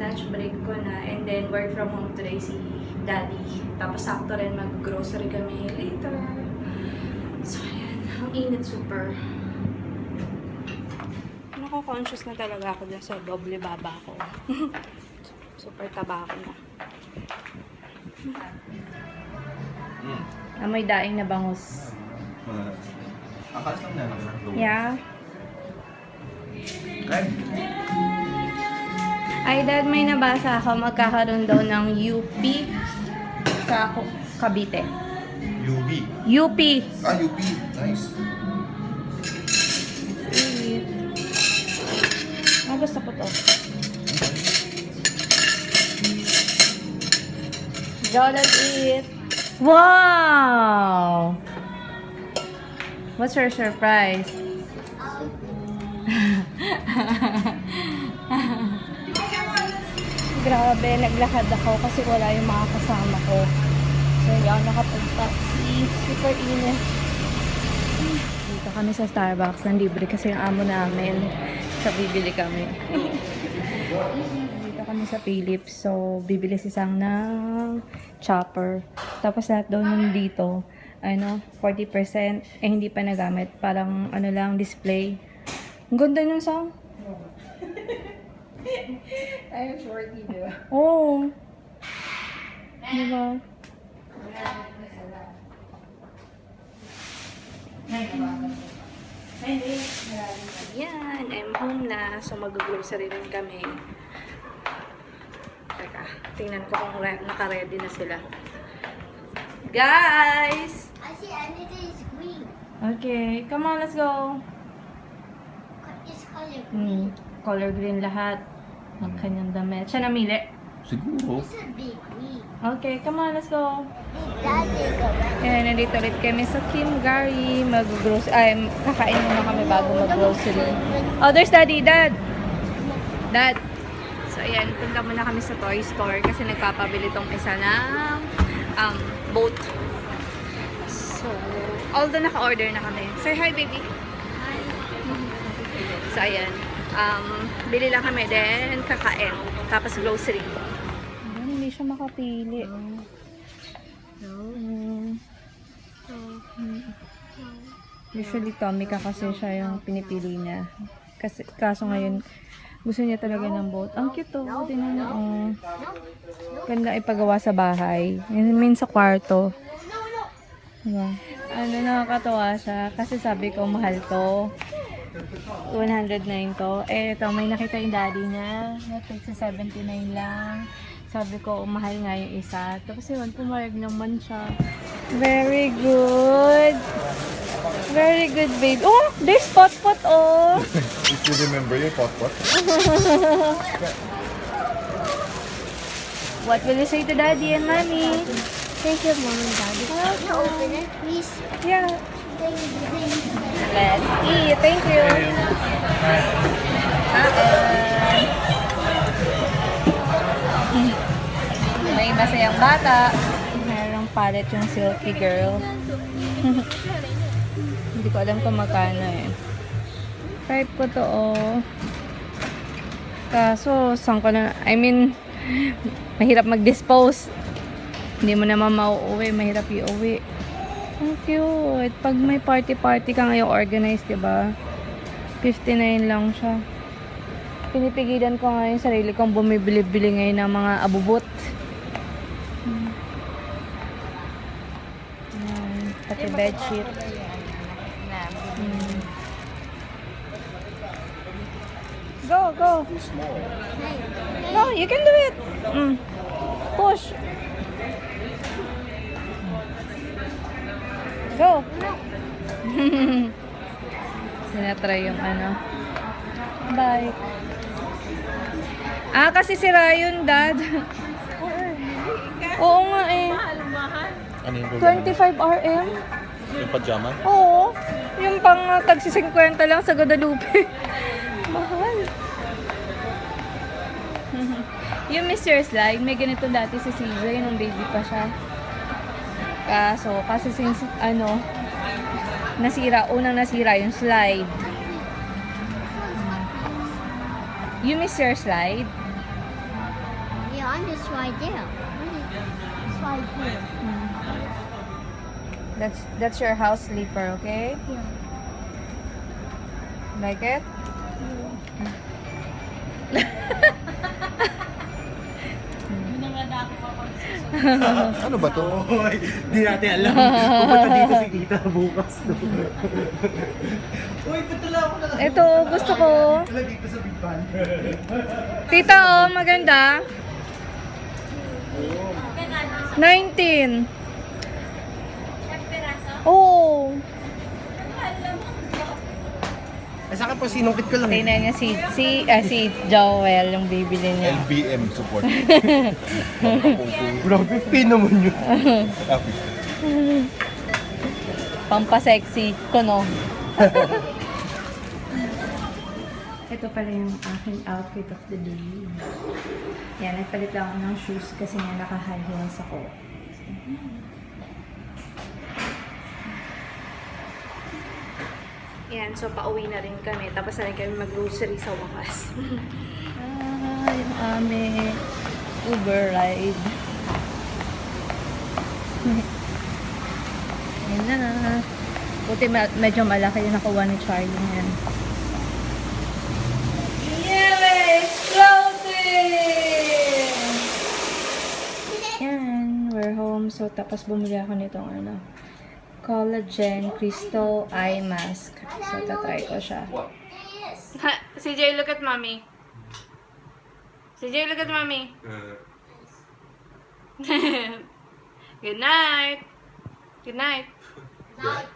lunch break ko na. And then, work from home today si Daddy. Tapos, sakto rin mag-grocery kami later. So, ayan. Ang init super. Nako-conscious na talaga ako dyan sa doble baba ko. Super taba ako na. Amoy daing na bangus. Akas lang na. Yeah. Okay. Ay, Dad, may nabasa ako. Magkakaroon daw ng UP sa Cavite. UV. UP. UP. Nice. Sweet. Gusto ko to. Let's eat. Wow! What's your surprise? Grabe, naglakad ako kasi wala yung mga kasama ko. So, hindi ako nakapag-taxi. Super init. Dito kami sa Starbucks. Nandibre kasi yung amo namin. So, bibili kami. Dito kami sa Philips. So, bibili si Sang ng chopper. Tapos lahat daw nandito, 40%. Hindi pa nagamit. Parang, lang, display. Ang ganda nung Sang. I'm shorty, di ba? Oo. Diba? Yan, I'm home na. So, mag-grocery rin kami. Teka, tingnan ko kung naka-ready na sila. Guys! I see anything is green. Okay, come on, let's go. It's color green. Color green lahat. Ang kanyang damit. Siya namili. Siguro. It's a big green. Okay, come on, let's go. That is a red. Ayan, nandito ulit kami sa Kim Gary. Kakain muna kami bago mag-grocery. Oh, there's Daddy. Dad! So, ayan, punta muna kami sa toy store kasi nagpapabili tong isa ng boat. So, although naka-order na kami. Say hi, baby. Hi. So, ayan. Bili lang kami, then kakain. Tapos grocery. Hindi siya makapili. Usually Tomika kasi siya yung pinipili niya. Kaso ngayon, gusto niya talaga ng boat. Ang cute to. Tingnan mo. Ganda ipagawa sa bahay. Yun sa kwarto. Diba? Nakakatawa siya. Kasi sabi ko, mahal to. 109 to. Ito, may nakita yung daddy niya. Netflix sa 79 lang. Sabi ko, mahal nga yung isa. Tapos yun, pumayag naman siya. Very good. Very good, babe. Oh, there's pot-pot, oh. If you remember your pot-pot. What will you say to daddy and mommy? Thank you, Mom and Daddy. Can you open it, please? Yeah. Thank you. Let's eat. Thank you. May masayang bata. Mayroong palet yung Silky Girl. Hindi ko alam kung magkano eh. Type ko to, oh. Kaso, mahirap mag-dispose. Hindi mo naman mauuwi. Mahirap iuwi. Ang cute. Pag may party-party ka ngayon organized, diba? 59 lang siya. Pinipigilan ko ngayon sarili kong bumibili-bili ngayon ng mga abubot. Pati bedsheet. Go, go. No, you can do it. Push. Go. Sinatry yung bike. Kasi sira yun, Dad. Oo nga eh. Ano yung problema? 25 RM? Yung pajama? Oo. Yung pang tagsi 50 lang sa Guadalupe. Mahal. Yung Mr. Slide, may ganito dati si CJ nung baby pa siya. Kasi since, unang nasira yung slide. You miss your slide? Yeah, I'm just right there. It's right here. That's your house sleeper, okay? Yeah. Like it? Ano ba to? Hoy, di natin alam. Pupunta dito si Tita bukas. Uy, patula ako na lang. Ito, gusto ko. Patula dito sa Big Pan. Tita, oh, maganda. 19. Oh. Ay, sa akin po, sinungkit ko lang. Tingnan niya si Joel, yung bibili niya. LBM support. Grabe, pin naman yun. Happy. Pampasexy ko, no? Ito pala yung aking outfit of the day. Yan, nagpalit lang ako ng shoes kasi nga naka-high heels ako. Yan, so pauwi na rin kami. Tapos na rin kami mag-grocery sa wakas. Yung aming Uber ride. Yan na. Buti medyo malaki yung nakuha ni Charlie yan. Yay! Floating! Yan, we're home. So, tapos bumili ako nitong collagen crystal eye mask. So, tatry ko siya. CJ, look at mommy. CJ, look at mommy. Good night. Good night. Night.